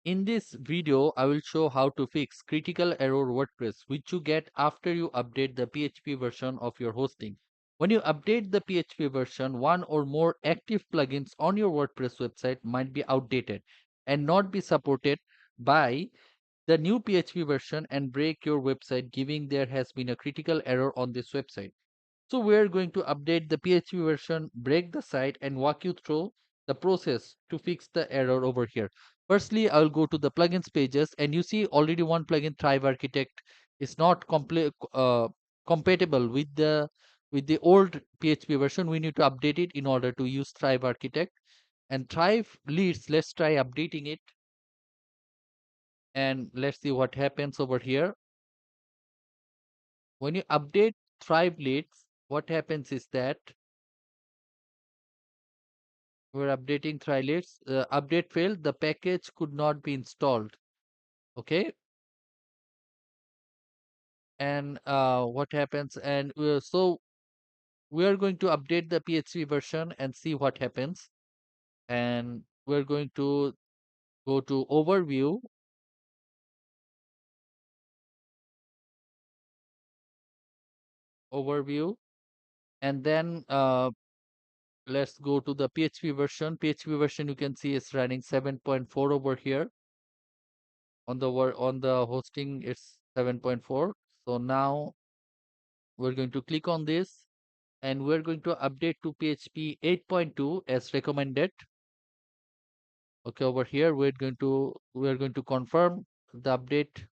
In this video, I will show how to fix critical error WordPress, which you get after you update the PHP version of your hosting. When you update the PHP version, one or more active plugins on your WordPress website might be outdated and not be supported by the new PHP version and break your website, giving there has been a critical error on this website. So we're going to update the PHP version, break the site, and walk you through the process to fix the error over here. Firstly, I'll go to the plugins pages, and you see already one plugin, Thrive Architect, is not compatible with the old PHP version. We need to update it in order to use Thrive Architect. And Thrive leads, let's try updating it, and let's see what happens over here. When you update Thrive leads, what happens is that we're updating Thrive. Update failed. The package could not be installed. Okay. And what happens? And so we are going to update the PHP version and see what happens. And we're going to go to overview, and then let's go to the PHP version. PHP version you can see is running 7.4 over here. On the hosting it's 7.4. So now we're going to click on this, and we're going to update to PHP 8.2 as recommended. Okay, over here we're going to confirm the update.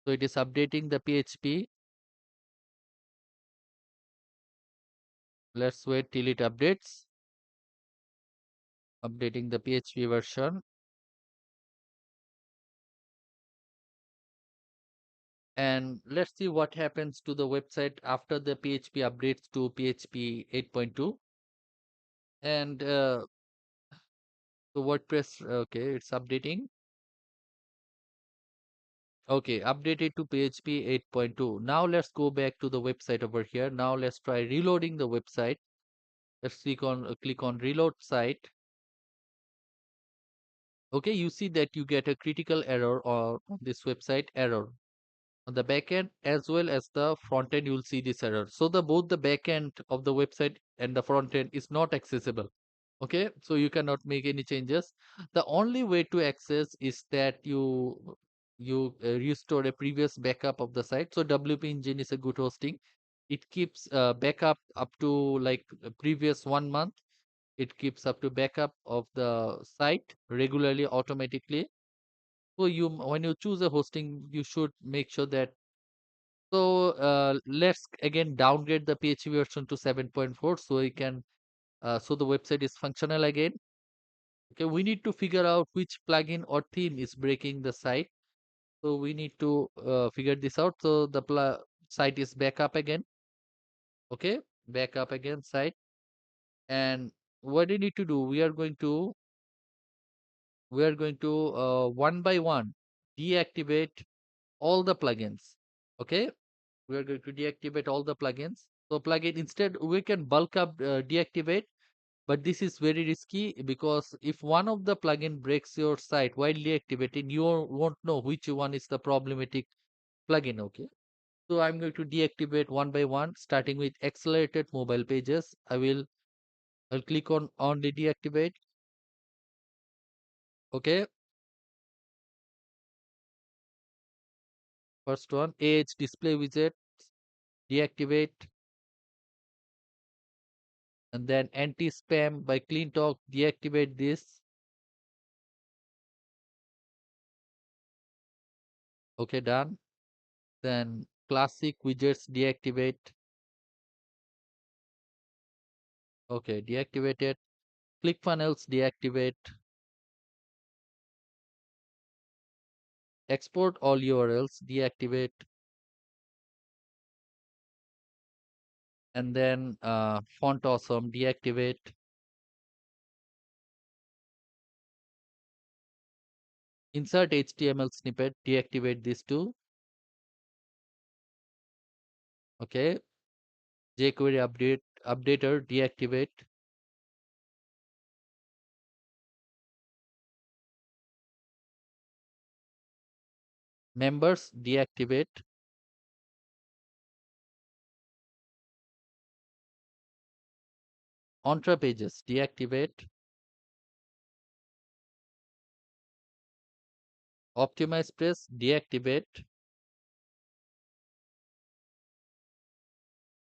So it is updating the PHP. Let's wait till it updates. Updating the PHP version. And let's see what happens to the website after the PHP updates to PHP 8.2. And the WordPress, okay, it's updating. Okay, updated to PHP 8.2. Now let's go back to the website over here. Now let's try reloading the website. Let's click on reload site. Okay, you see that you get a critical error or on this website error. On the backend as well as the front end, you'll see this error. So the both the backend of the website and the front end is not accessible. Okay, so you cannot make any changes. The only way to access is that you restore a previous backup of the site. So WP Engine is a good hosting. It keeps backup up to like previous 1 month. It keeps up to backup of the site regularly automatically. So you when you choose a hosting, you should make sure that. So let's again downgrade the PHP version to 7.4 so we can so the website is functional again. Okay, we need to figure out which plugin or theme is breaking the site. So we need to figure this out. So the site is back up again. Okay, back up again site. And what do you need to do? We are going to one by one deactivate all the plugins. Okay, we are going to deactivate all the plugins. So plugin instead we can bulk up deactivate, but this is very risky because if one of the plugin breaks your site while deactivating, you won't know which one is the problematic plugin. Okay, so I'm going to deactivate one by one, starting with accelerated mobile pages. I'll click on the deactivate. Okay, first one, age display widget, deactivate. And then anti-spam by clean talk, deactivate this. Okay, done. Then classic widgets, deactivate. Okay, deactivated. ClickFunnels, deactivate. Export all URLs, deactivate. And then font awesome, deactivate. Insert HTML snippet, deactivate this too. Okay, jQuery updater, deactivate. Members, deactivate. Contra pages, deactivate. Optimize press, deactivate.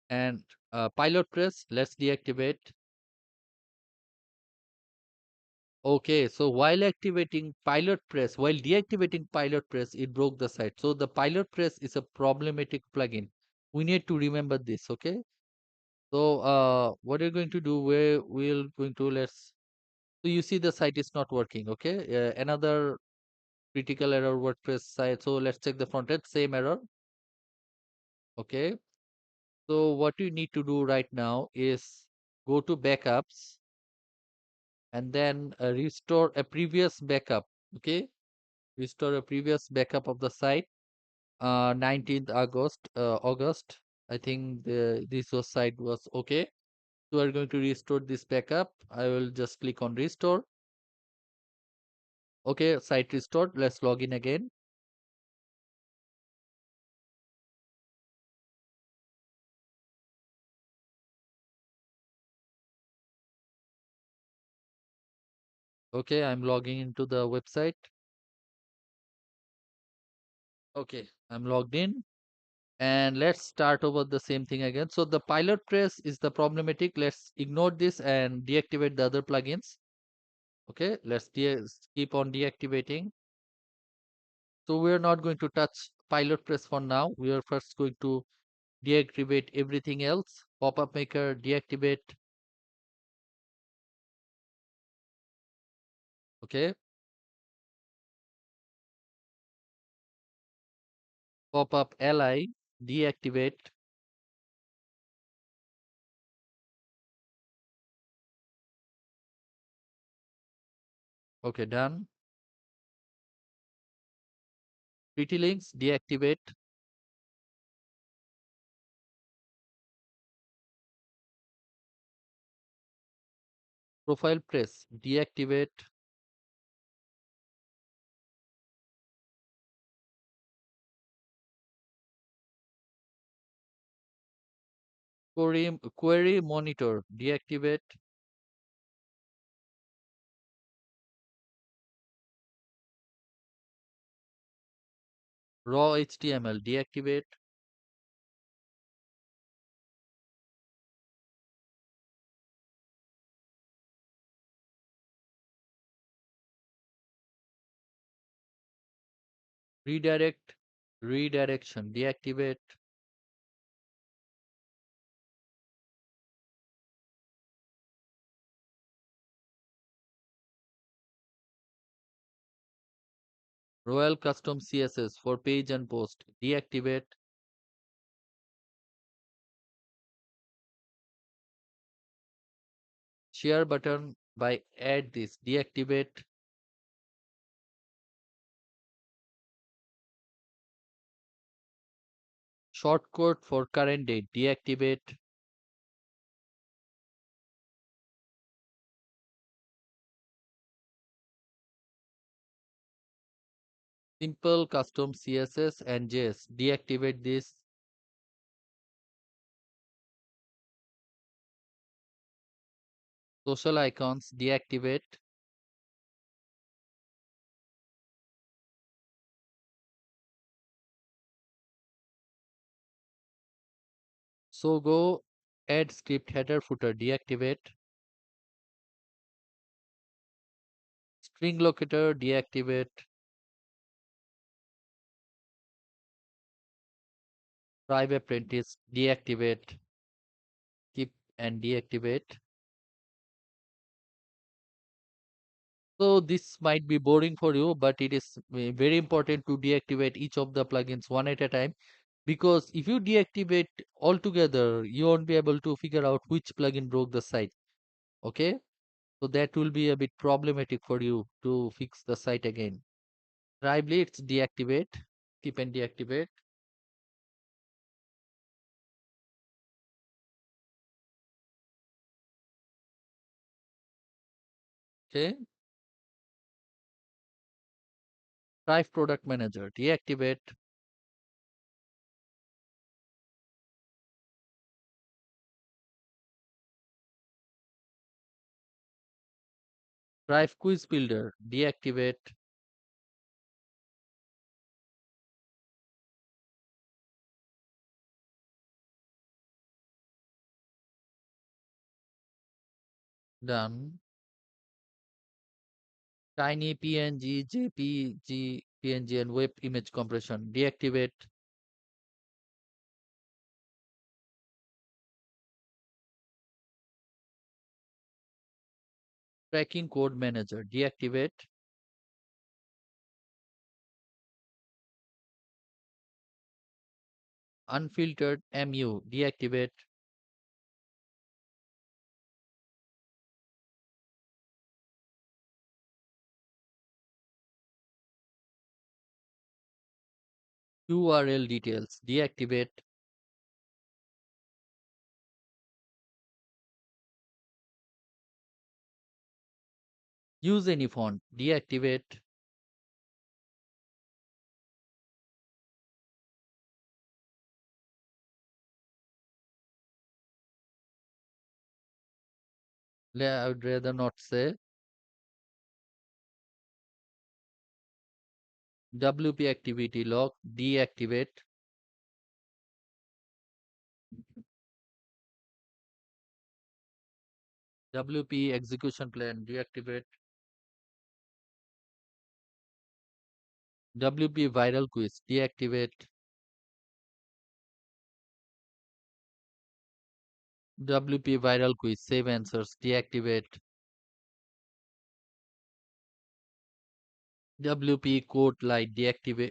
And pilot press, let's deactivate. Okay, so while deactivating pilot press, it broke the site. So the pilot press is a problematic plugin. We need to remember this, okay? So what you're going to do, we're going to so you see the site is not working, okay? Another critical error WordPress site. So let's check the front end, same error, okay? So what you need to do right now is go to backups and then restore a previous backup, okay? Restore a previous backup of the site. 19th August. I think this was site was okay. So we're going to restore this backup. I will just click on restore. Okay, site restored. Let's log in again. Okay, I'm logging into the website. Okay, I'm logged in. And let's start over the same thing again. So the pilot press is the problematic. Let's ignore this and deactivate the other plugins. Okay, keep on deactivating. So we're not going to touch pilot press for now. We are first going to deactivate everything else. Pop-up maker, deactivate. Okay. Pop-up li, deactivate. Okay, done. Pretty links, deactivate. Profile press, deactivate. Query monitor, deactivate. Raw HTML, deactivate. Redirect, redirection, deactivate. Royal custom CSS for page and post, deactivate. Share button by add this, deactivate. Shortcode for current date, deactivate. Simple custom CSS and JS, deactivate this. Social icons, deactivate. So go add script header footer, deactivate. String locator, deactivate. Tribe apprentice, deactivate. Keep and deactivate. So this might be boring for you, but it is very important to deactivate each of the plugins one at a time, because if you deactivate altogether, you won't be able to figure out which plugin broke the site. Okay, so that will be a bit problematic for you to fix the site again. Tribely, it's deactivate. Keep and deactivate. Okay, Drive product manager, deactivate. Drive quiz builder, deactivate. Done. Tiny PNG, JPG, PNG, and web image compression, deactivate. Tracking code manager, deactivate. Unfiltered MU, deactivate. URL details, deactivate. Use any font, deactivate. I would rather not say. WP activity log, deactivate. WP execution plan, deactivate. WP viral quiz, deactivate. WP viral quiz, save answers, deactivate. WP code light, deactivate.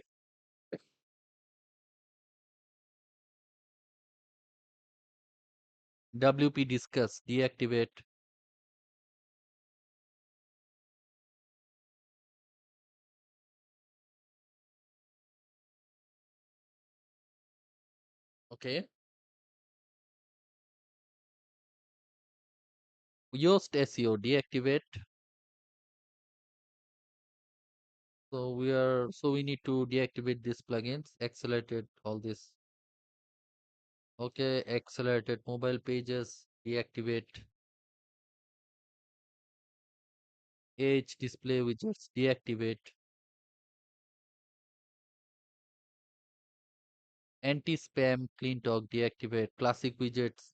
WP discuss, deactivate. Okay. Yoast SEO, deactivate. So we need to deactivate these plugins, accelerated all this. Okay, accelerated mobile pages, deactivate. Edge display widgets, deactivate. Anti-spam clean talk, deactivate. Classic widgets,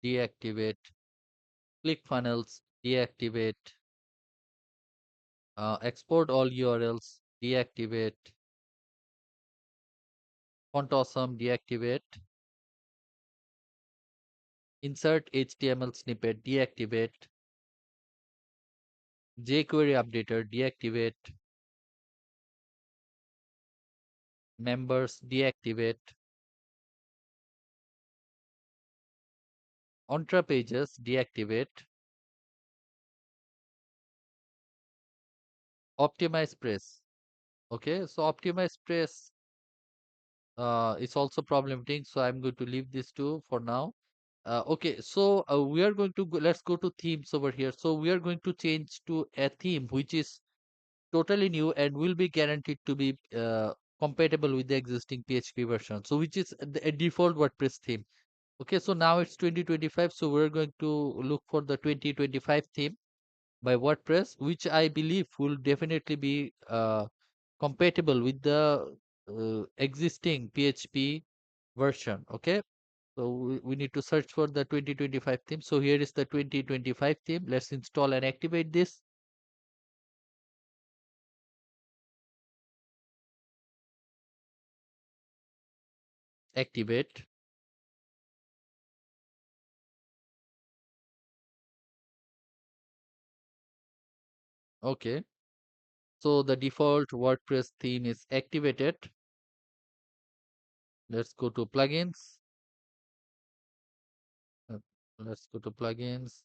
deactivate. Click funnels, deactivate. Export all URLs, deactivate. Font awesome, deactivate. Insert HTML snippet, deactivate. jQuery updater, deactivate. Members, deactivate. Contra pages, deactivate. Optimize press. Okay, so optimize press is also problematic. So I'm going to leave this too for now. Okay, so we are going to go, let's go to themes over here. So we are going to change to a theme which is totally new and will be guaranteed to be compatible with the existing PHP version. So which is a default WordPress theme. Okay, so now it's 2025. So we're going to look for the 2025 theme by WordPress, which I believe will definitely be compatible with the existing PHP version. Okay, so we need to search for the 2025 theme. So here is the 2025 theme. Let's install and activate this. Activate. Okay, so the default WordPress theme is activated. Let's go to plugins. Uh, Let's go to plugins,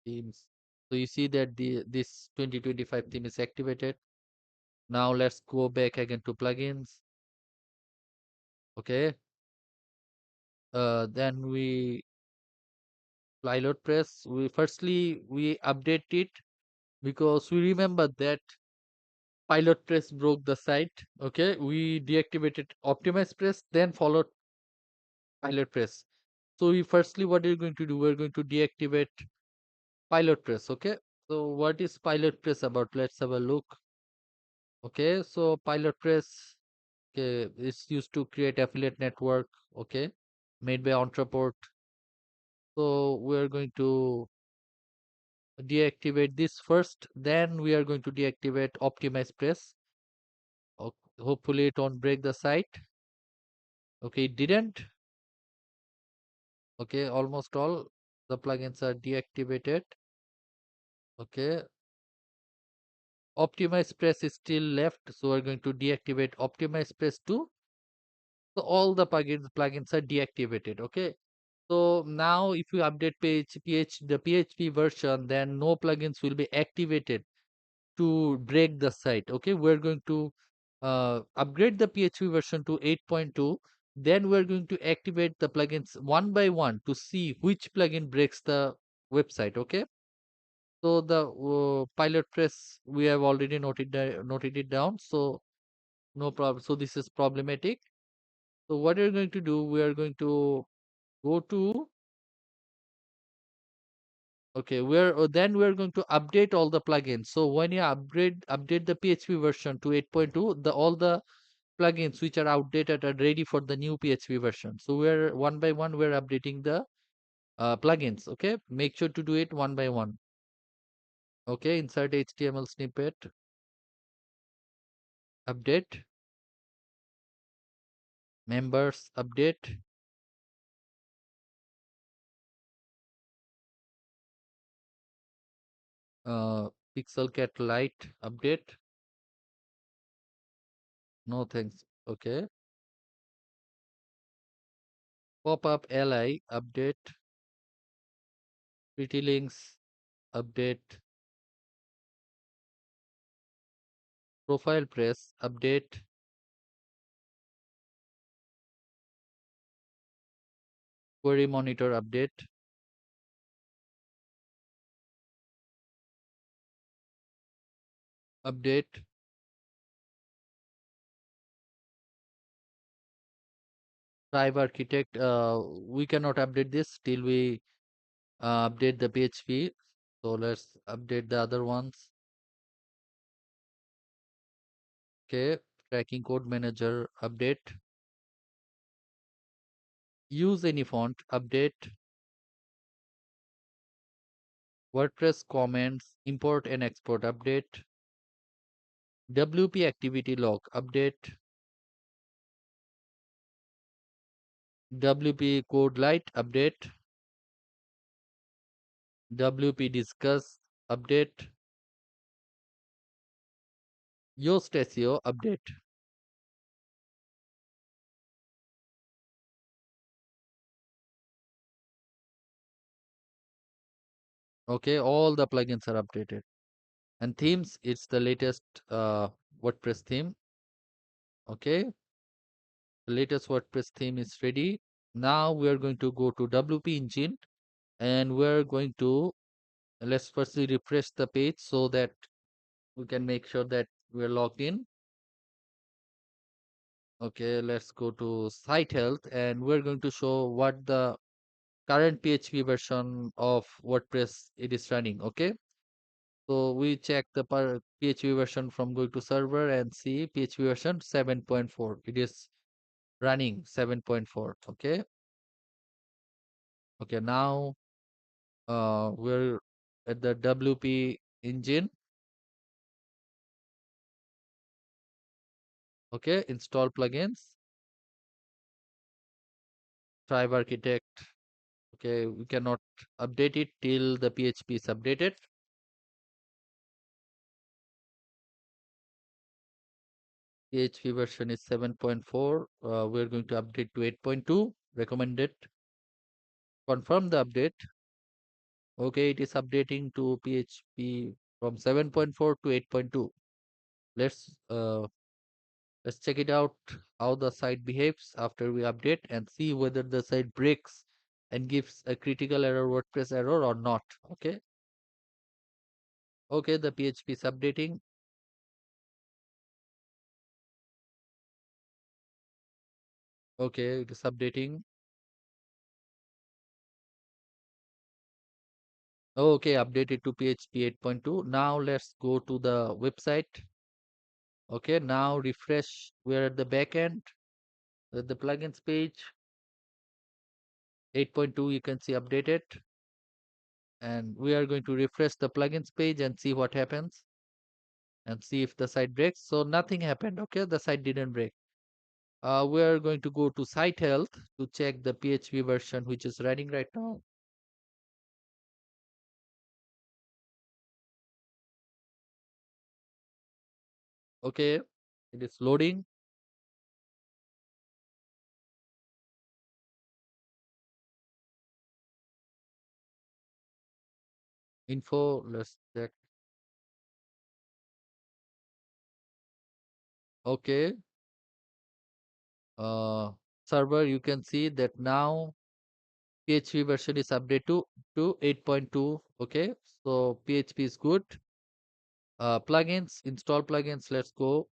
themes. So you see that this 2025 theme is activated. Now let's go back again to plugins. Okay. Then we pilot press. We update it because we remember that Pilot press broke the site. Okay, we deactivated optimize press, then followed pilot press. So we firstly, what are you going to do? We're going to deactivate pilot press. Okay, so what is pilot press about? Let's have a look. Okay, so pilot press, okay, it's used to create affiliate network. Okay, made by Entreport. So we are going to deactivate this first, then we are going to deactivate optimize press. Hopefully it won't break the site. Okay, it didn't. Okay, almost all the plugins are deactivated. Okay, optimize press is still left, so we're going to deactivate optimize press too. So all the plugins are deactivated. Okay, so now if you update the PHP version, then no plugins will be activated to break the site. Okay, we're going to upgrade the PHP version to 8.2. Then we're going to activate the plugins one by one to see which plugin breaks the website. Okay, so the pilot press we have already noted it down. So no problem. So this is problematic. So what we're going to do, we are going to go to, okay, then we're going to update all the plugins. So when you update the PHP version to 8.2, the all the plugins which are outdated are ready for the new PHP version. So we're one by one we're updating the plugins. Okay, make sure to do it one by one. Okay, insert HTML snippet, update, members, update, uh, pixel cat light, update. No thanks. Okay, pop up li, update, pretty links, update, profile press, update, query monitor, update, update, Tribe architect. We cannot update this till we update the PHP. So let's update the other ones. Okay, tracking code manager, update, use any font, update, WordPress comments, import and export, update, WP activity log, update, WP code light, update, WP discuss, update, Yoast SEO, update. Okay, all the plugins are updated. And themes, it's the latest WordPress theme. Okay, the latest WordPress theme is ready. Now we are going to go to WP engine, and we're going to, let's firstly refresh the page so that we can make sure that we're logged in. Okay, let's go to site health, and we're going to show what the current PHP version of WordPress it is running. Okay, so we check the PHP version from going to server and see PHP version 7.4. It is running 7.4. Okay, okay, now we're at the WP engine. Okay, install plugins, Tribe architect. Okay, we cannot update it till the PHP is updated. PHP version is 7.4. We're going to update to 8.2. Recommended. Confirm the update. Okay, it is updating to PHP from 7.4 to 8.2. Let's uh, let's check it out how the site behaves after we update and see whether the site breaks and gives a critical error WordPress error or not. Okay. Okay, the PHP is updating. Okay, it is updating. Okay, updated to PHP 8.2. Now let's go to the website. Okay, now refresh. We're at the back end, at the plugins page. 8.2, you can see updated. And we are going to refresh the plugins page and see what happens and see if the site breaks. So nothing happened. Okay, the site didn't break. We are going to go to site health to check the PHP version which is running right now. Okay, it is loading. Info, let's check. Okay, uh, server, you can see that now PHP version is updated to 8.2. Okay, so PHP is good. Plugins, install plugins. Let's go.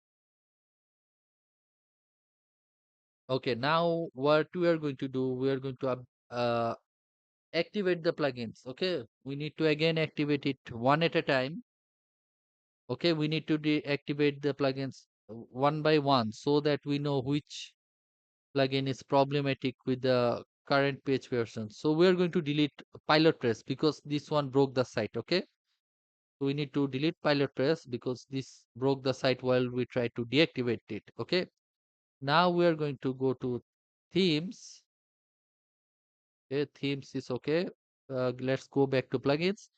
Okay, now what we are going to do, we are going to activate the plugins. Okay, we need to again activate it one at a time. Okay, we need to deactivate the plugins one by one so that we know which plugin is problematic with the current page version. So we are going to delete pilot press because this one broke the site. Okay, so we need to delete pilot press because this broke the site while we try to deactivate it. Okay, now we are going to go to themes. Okay, themes is okay. Let's go back to plugins.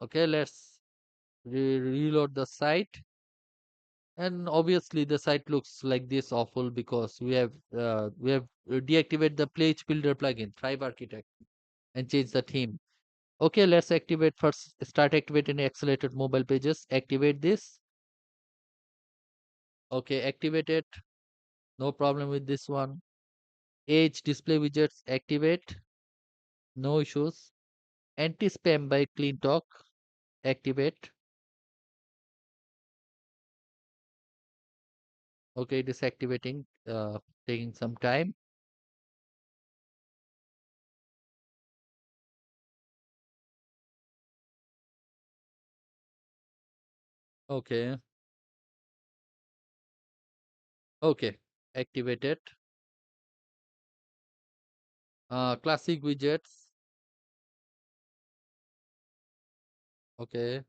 Okay, let's reload the site. And obviously the site looks like this awful because we have deactivated the page builder plugin, Thrive Architect, and change the theme. Okay, let's activate first. Start activating accelerated mobile pages. Activate this. Okay, activate it. No problem with this one. Age display widgets activate. No issues. Anti-spam by Clean Talk activate. Okay, it is activating. Taking some time. Okay. Okay. Activated. Classic widgets. Okay.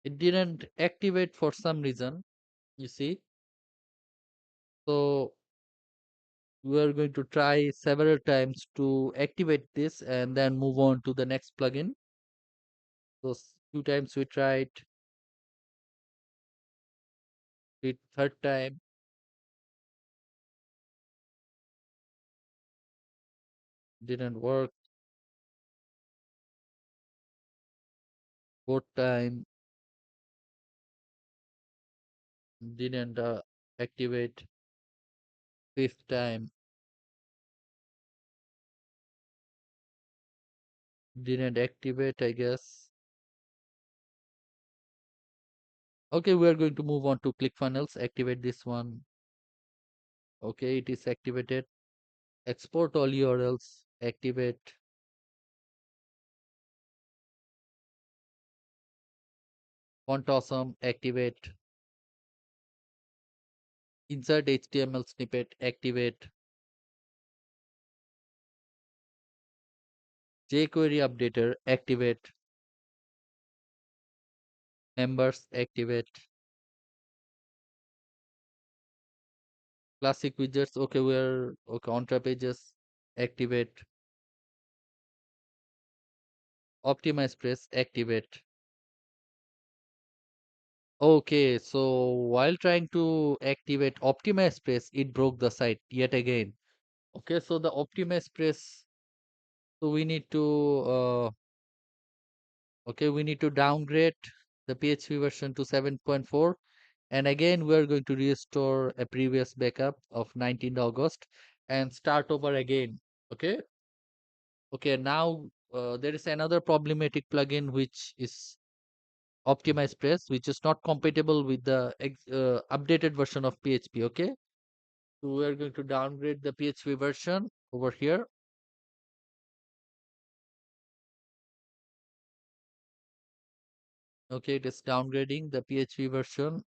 It didn't activate for some reason. You see. So we are going to try several times to activate this and then move on to the next plugin. So few times we tried it, third time didn't work, fourth time didn't activate, fifth time didn't activate, I guess. Okay, we are going to move on to ClickFunnels. Activate this one. Okay, it is activated. Export all URLs. Activate. Font awesome. Activate. Insert HTML snippet. Activate. jQuery updater. Activate. Members. Activate. Classic widgets. Okay, we're okay. Contra pages. Activate. Optimize press. Activate. Okay, so while trying to activate Optimize press, it broke the site yet again. Okay, so the Optimize press, so we need to okay, we need to downgrade the PHP version to 7.4, and again we are going to restore a previous backup of 19th August and start over again. Okay, okay, now there is another problematic plugin which is Optimize press, which is not compatible with the updated version of PHP. Okay, So we are going to downgrade the PHP version over here. Okay, it is downgrading the PHP version.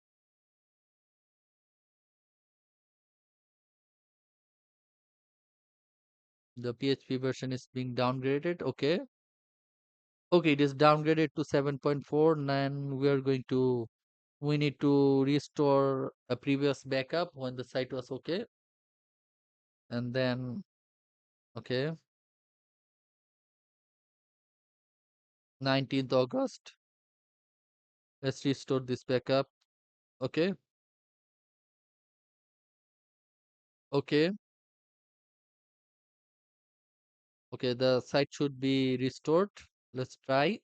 The PHP version is being downgraded. Okay. Okay, it is downgraded to 7.4. And we need to restore a previous backup when the site was okay. And then, okay, 19th August. Let's restore this backup. Okay. Okay. Okay, the site should be restored. Let's try.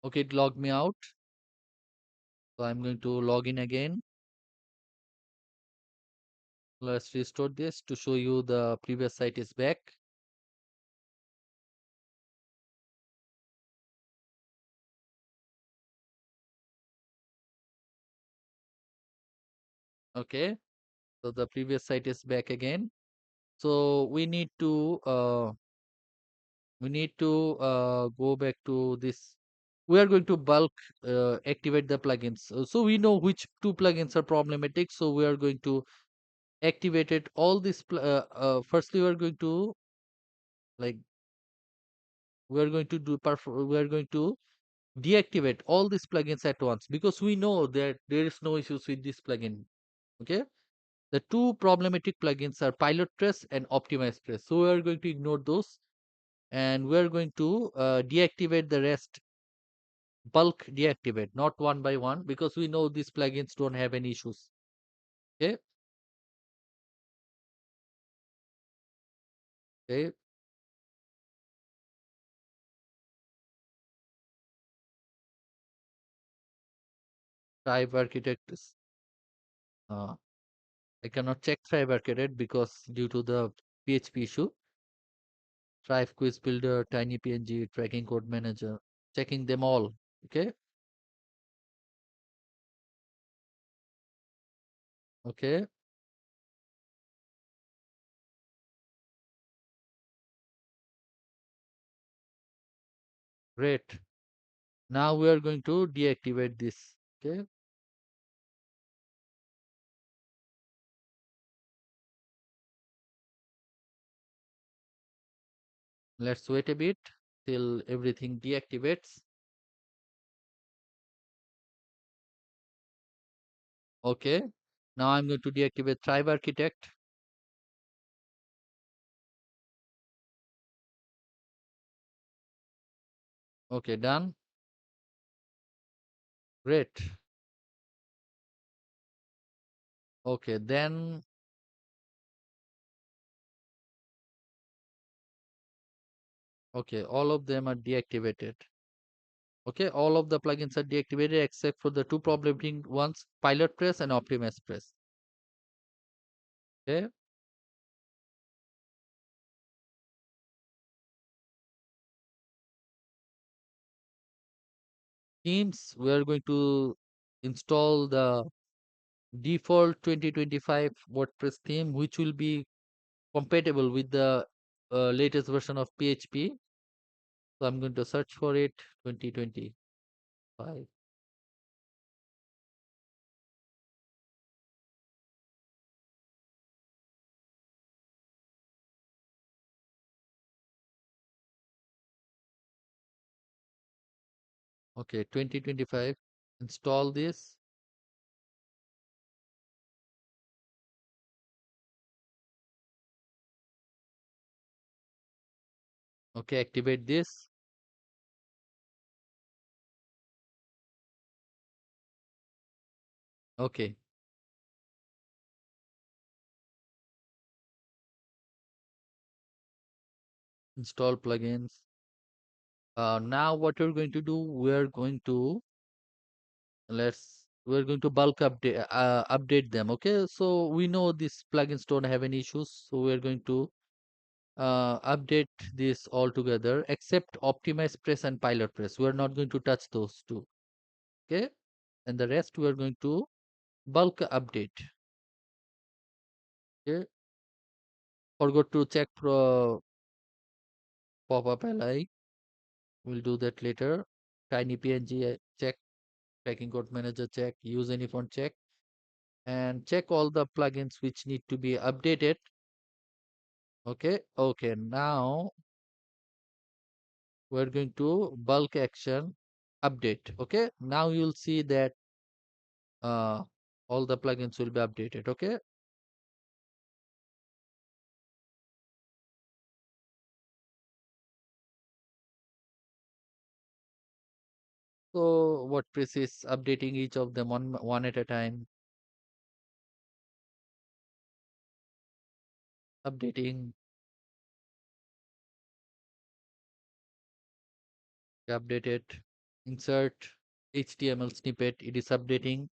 Okay, it logged me out. So I'm going to log in again. Let's restore this to show you the previous site is back. Okay, so the previous site is back again. So we need to go back to this. We are going to bulk activate the plugins. So we know which two plugins are problematic. So we are going to activate it. All this. Firstly, we are going to like we are going to deactivate all these plugins at once because we know that there is no issues with this plugin. Okay, the two problematic plugins are Pilot Press and Optimize Press. So we are going to ignore those and we are going to deactivate the rest, bulk deactivate, not one by one, because we know these plugins don't have any issues. Okay, okay, Thrive Architect is, uh, I cannot check Thrive Architect because due to the PHP issue. Thrive Quiz Builder, Tiny PNG, Tracking Code Manager, checking them all. Okay, okay, great. Now we are going to deactivate this. Okay, let's wait a bit till everything deactivates. Okay, now I'm going to deactivate Thrive Architect. Okay, done. Great. Okay, then, okay, all of them are deactivated. Okay, all of the plugins are deactivated except for the two problematic ones, Pilot Press and Optimize Press. Okay, themes, we are going to install the default 2025 WordPress theme, which will be compatible with the latest version of PHP. So I'm going to search for it 2025. Okay, 2025. Install this. Okay, activate this. Okay, install plugins. Now what we're going to do, we're going to bulk update them. Okay, so we know these plugins don't have any issues, so we're going to update this all together except Optimize Press and Pilot Press. We're not going to touch those two. Okay, and the rest we're going to bulk update. Okay, forgot to check for pop-up li. We'll do that later. Tiny png check, tracking code manager check, use any font check, and check all the plugins which need to be updated. Okay, okay, now we're going to bulk action update. Okay, now you'll see that uh, all the plugins will be updated. Okay, so WordPress is updating each of them one at a time. Updating, updated, insert HTML snippet, it is updating,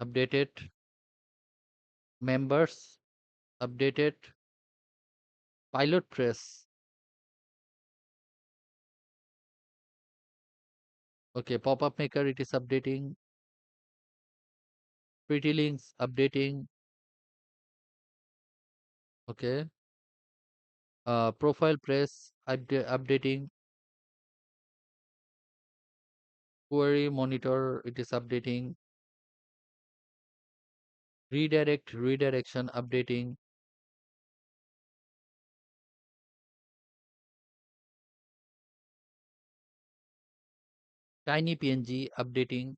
updated, members, updated, pilot press. Okay, pop-up maker, it is updating, pretty links, updating. Okay, profile press, updating, query monitor, it is updating, redirection, updating, tiny png, updating,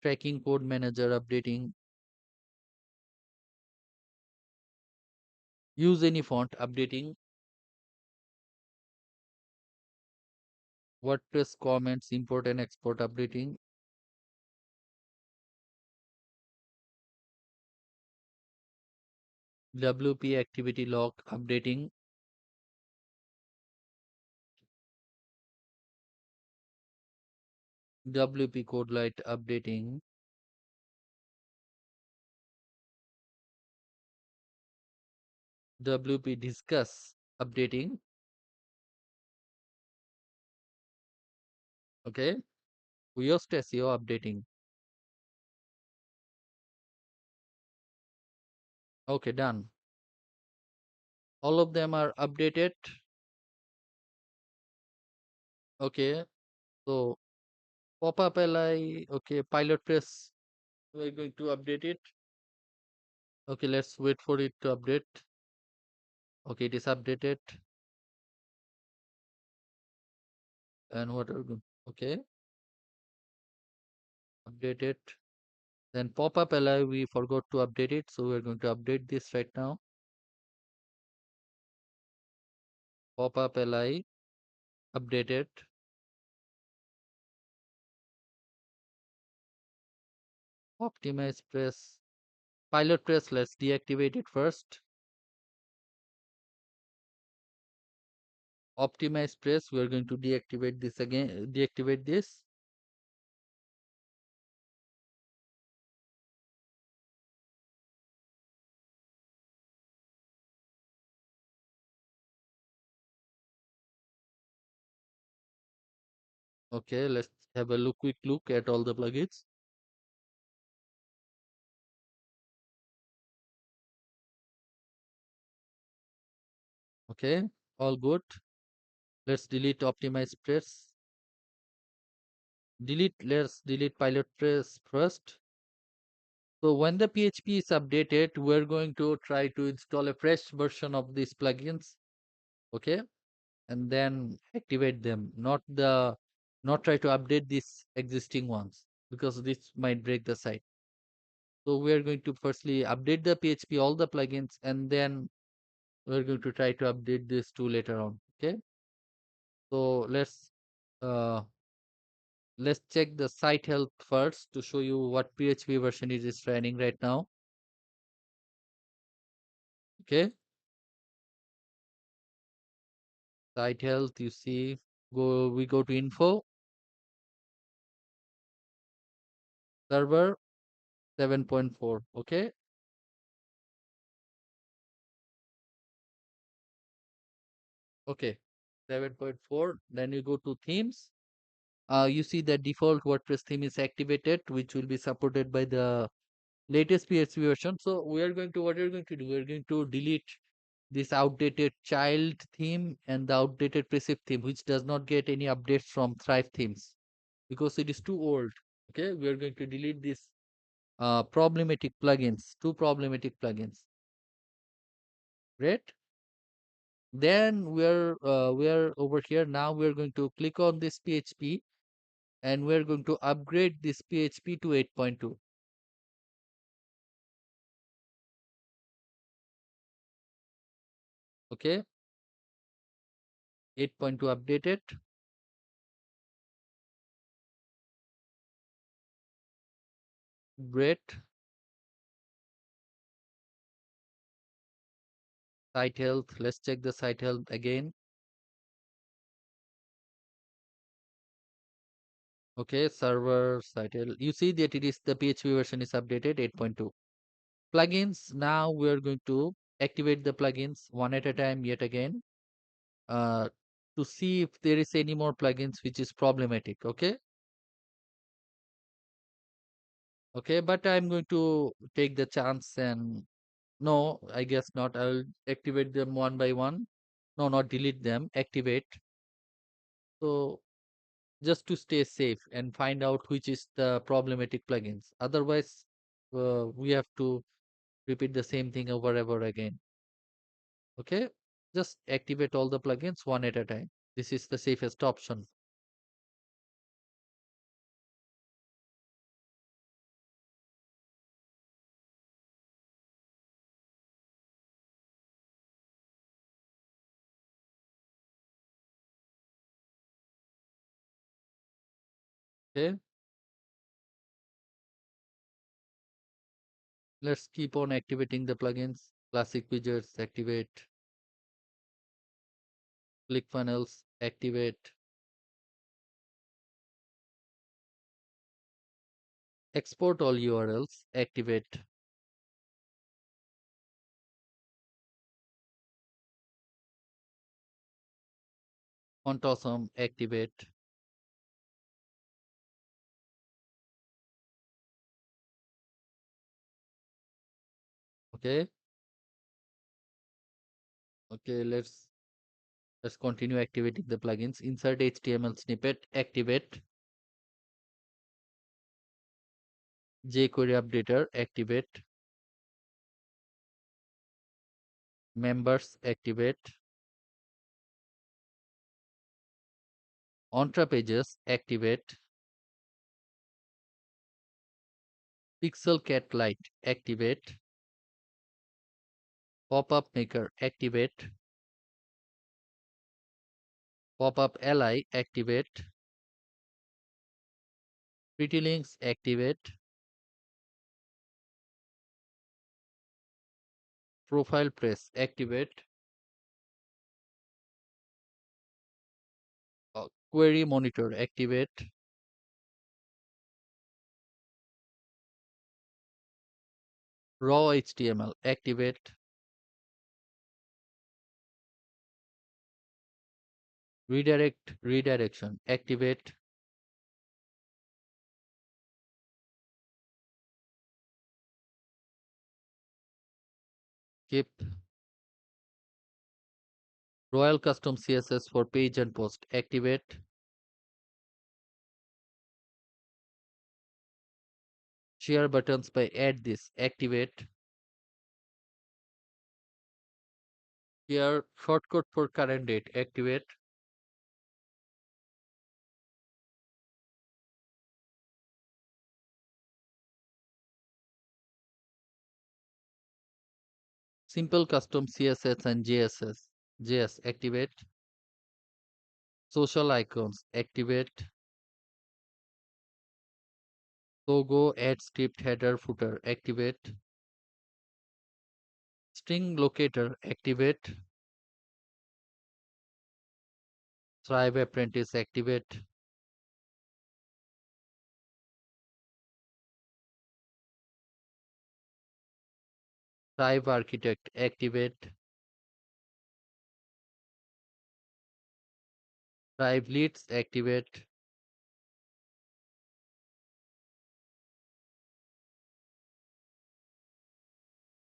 tracking code manager, updating, use any font, updating, WordPress comments, import and export, updating, WP activity log, updating, WP code light, updating, WP discuss, updating. Okay, Yoast SEO, updating. Okay, done. All of them are updated. Okay, so pop-up li. Okay, pilot press, we're going to update it. Okay, let's wait for it to update. Okay, it is updated. And what are we going? Okay, update it. Then pop-up li, we forgot to update it, so we're going to update this right now. Pop-up li, updated. Optimize press, pilot press, let's deactivate it first. Optimize press, we're going to deactivate this again, deactivate this. Okay, let's have a quick look at all the plugins. Okay, all good. Let's delete optimize press. Let's delete pilot press first. So when the PHP is updated, we're going to try to install a fresh version of these plugins. Okay, and then activate them, not try to update these existing ones, because this might break the site. So we are going to firstly update the PHP, all the plugins, and then we're going to try to update this too later on. Okay, so uh, let's check the site health first to show you what PHP version it is running right now. Okay, site health, you see, we go to info, server 7.4. Okay, okay, 7.4. Then you go to themes. You see the default WordPress theme is activated, which will be supported by the latest PHP version. So what we're going to do, we're going to delete this outdated child theme and the outdated Precip theme, which does not get any updates from Thrive themes because it is too old. Okay, we are going to delete this problematic plugins, two problematic plugins. Great. Then we're over here. Now we're going to click on this PHP and we're going to upgrade this PHP to 8.2. Okay, 8.2 updated. Great. Site health. Let's check the site health again. Okay, server site health. You see that it is the PHP version is updated 8.2. Plugins. Now we're going to activate the plugins one at a time yet again uh, to see if there is any more plugins which is problematic. Okay. Okay, but I'm going to take the chance and no, I guess not. I'll activate them one by one. No, not delete them, activate. So just to stay safe and find out which is the problematic plugins. Otherwise, we have to repeat the same thing over and over again. Okay, just activate all the plugins one at a time. This is the safest option. Okay, let's keep on activating the plugins. Classic widgets, activate. ClickFunnels, activate. Export all URLs, activate. Font Awesome, activate. Okay, okay, let's continue activating the plugins. Insert HTML snippet, activate. jQuery updater, activate. Members, activate. Entra pages, activate. Pixel Cat Lite, activate. Pop-up Maker, activate. Pop-up Ally, activate. Pretty Links, activate. Profile Press, activate. Query Monitor, activate. Raw HTML, activate. Redirection, activate. Keep. Royal Custom CSS for page and post, activate. Share buttons by add this, activate. Here shortcut for current date, activate. Simple custom CSS and JS, activate. Social icons, activate. Logo add script header footer, activate. String locator, activate. Thrive apprentice, activate. Thrive architect, activate. Thrive leads, activate.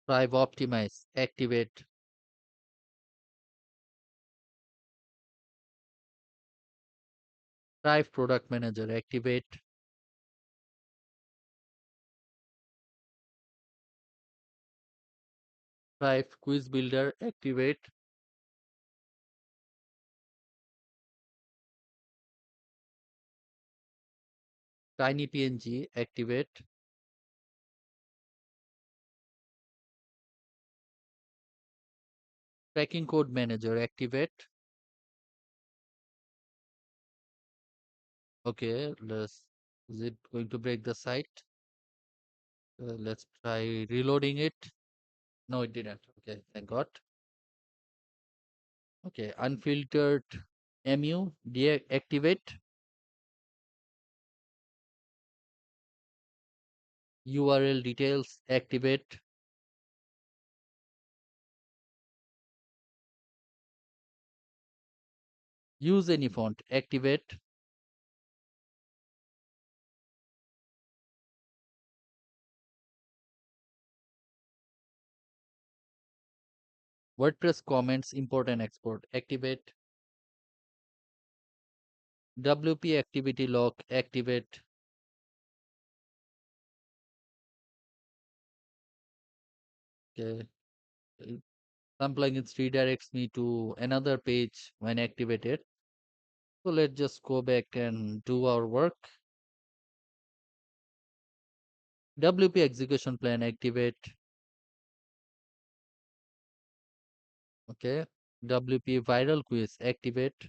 Thrive Optimize, activate. Thrive Product Manager, activate. Thrive Quiz Builder, activate. Tiny PNG, activate. Tracking Code Manager, activate. Okay, is it going to break the site? Let's try reloading it. No, it didn't. Okay, thank God. Okay, unfiltered MU, deactivate. URL details, activate. Use any font, activate. WordPress comments, import and export, activate. WP activity lock, activate. Okay. Some plugins redirects me to another page when activated. So let's just go back and do our work. WP execution plan, activate. Okay. WP viral quiz, activate.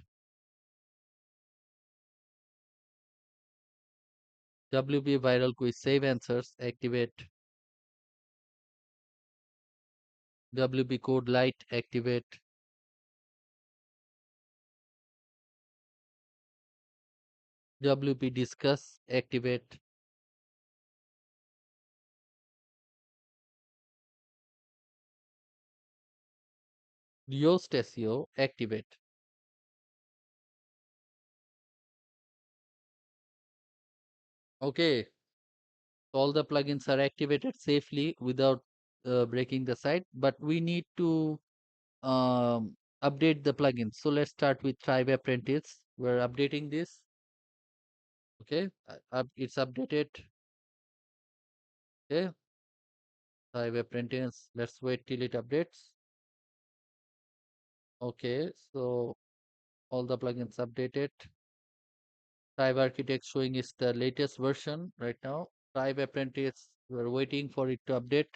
WP viral quiz save answers, activate. WP code light, activate. WP discuss, activate. Yoast SEO, activate. Okay, all the plugins are activated safely without breaking the site, but we need to update the plugins. So let's start with Thrive Apprentice. We're updating this. Okay, it's updated. Okay, Thrive Apprentice. Let's wait till it updates. Okay, so all the plugins updated. Thrive Architect showing is the latest version right now. Thrive Apprentice, we're waiting for it to update.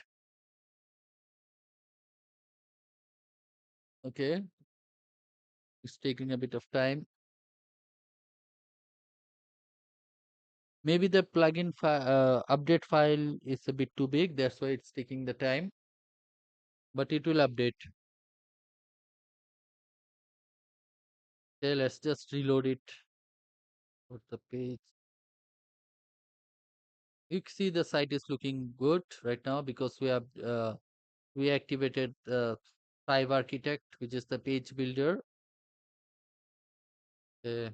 Okay, it's taking a bit of time. Maybe the update file is a bit too big. That's why it's taking the time, but it will update. Okay, let's just reload it. Put the page. You can see the site is looking good right now because we activated the Thrive Architect, which is the page builder. Okay.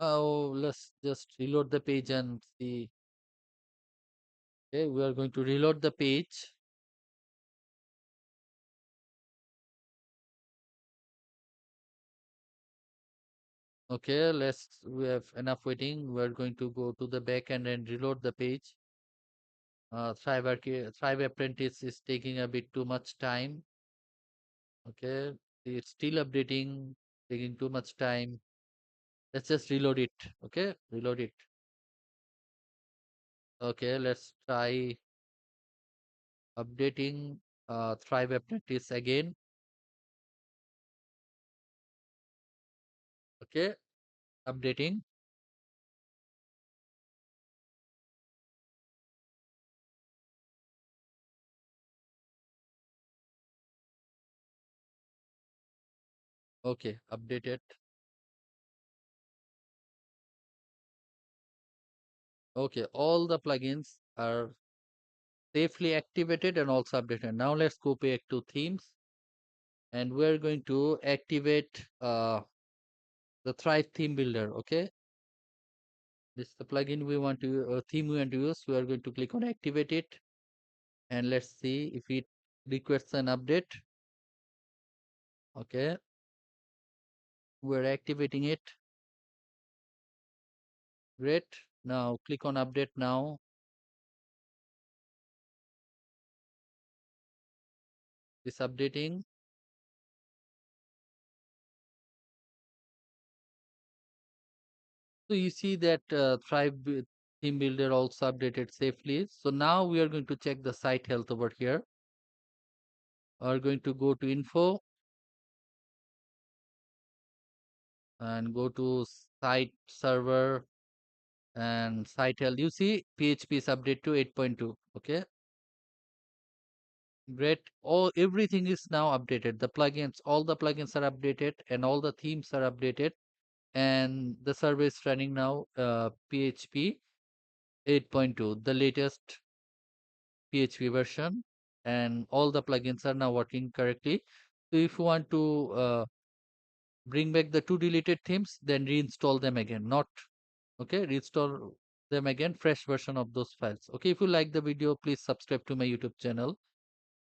Oh, let's just reload the page and see. Okay, we are going to reload the page. Okay, we have enough waiting. We're going to go to the back end and reload the page. Thrive Apprentice is taking a bit too much time. Okay, it's still updating, taking too much time. Let's just reload it. Okay, reload it. Okay, let's try updating Thrive Apprentice again. Okay, updating. Okay, updated. Okay, all the plugins are safely activated and also updated. Now let's go back to themes and we're going to activate the Thrive theme builder. Okay, This is the plugin we want to theme we want to use. We are going to click on activate it, and let's see if it requests an update. Okay, we're activating it. Great. Now click on update now. It's updating. So you see that theme builder also updated safely. So now we are going to check the site health over here. We are going to go to info and go to site server and site health. You see PHP is updated to 8.2. Okay, great. Everything is now updated. The plugins, all the plugins are updated and all the themes are updated. And the server is running now PHP 8.2, the latest PHP version, and all the plugins are now working correctly. So if you want to bring back the two deleted themes, then reinstall them again. Not okay, reinstall them again, fresh version of those files. Okay, if you like the video, please subscribe to my YouTube channel.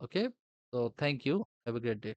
Okay, so thank you. Have a great day.